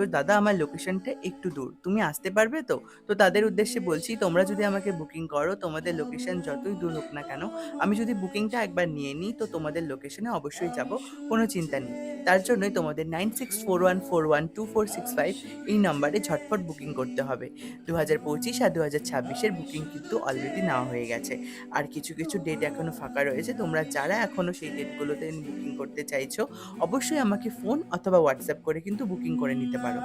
তো দাদা আমার লোকেশনটা একটু দূর, তুমি আসতে পারবে তো? তো তাদের উদ্দেশ্যে বলছি, তোমরা যদি আমাকে বুকিং করো, তোমাদের লোকেশন যতই দূর হোক না কেন, আমি যদি বুকিংটা একবার নিয়ে নিই তো তোমাদের লোকেশনে অবশ্যই যাব, কোনো চিন্তা নেই। তার জন্যই তোমাদের 9641412465 এই নাম্বারে ঝটফট বুকিং করতে হবে। 2025 আর 2026-এর বুকিং কিন্তু অলরেডি নেওয়া হয়ে গেছে। আর কিছু কিছু ডেট এখনও ফাঁকা রয়েছে, তোমরা যারা এখনও সেই ডেটগুলোতে বুকিং করতে চাইছো অবশ্যই আমাকে ফোন অথবা হোয়াটসঅ্যাপ করে কিন্তু বুকিং করে নিতে পারো।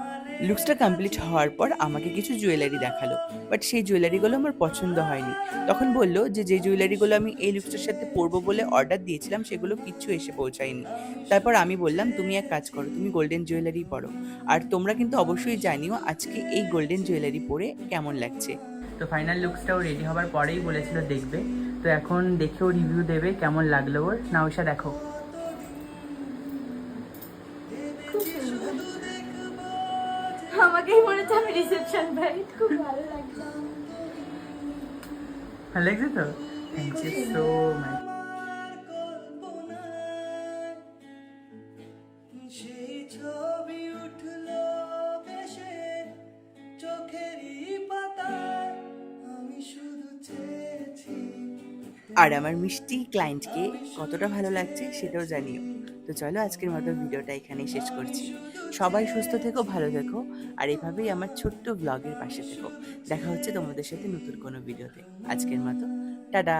লুকসটা কমপ্লিট হওয়ার পর আমাকে কিছু জুয়েলারি দেখালো, বাট সেই জুয়েলারিগুলো আমার পছন্দ হয়নি। তখন বলল যে যে জুয়েলারিগুলো আমি এই লুকসটার সাথে পরবো বলে অর্ডার দিয়েছিলাম সেগুলো কিচ্ছু এসে পৌঁছায়নি। তারপর আমি বললাম, তুমি এক কাজ করো, তুমি গোল্ডেন জুয়েলারি পরো, আর তোমরা কিন্তু অবশ্যই জানিও আজকে এই গোল্ডেন জুয়েলারি পরে কেমন লাগছে। তো ফাইনাল লুকসটাও রেডি হওয়ার পরেই বলেছিল দেখবে, তো এখন দেখেও রিভিউ দেবে কেমন লাগলো ওর। নাওশা দেখো। আমাকেই মনে হচ্ছে আমি রিসেপশন ভাই, খুব ভালো লাগছে। ভালো লাগছে তো? Thank you so much. সেই ছবি উঠলো ভেসে চোখেরই পাতায়, আমি শুধু চেয়েছি। আর আমার মিষ্টি ক্লায়েন্টকে কতটা ভালো লাগছে সেটাও জানিও। তো চলো আজকের মতো ভিডিওটা এখানেই শেষ করছি। সবাই সুস্থ থেকো, ভালো থেকো, আর এভাবেই আমার ছোট্ট ব্লগের পাশে থেকো। দেখা হচ্ছে তোমাদের সাথে নতুন কোনো ভিডিওতে। আজকের মতো টাটা।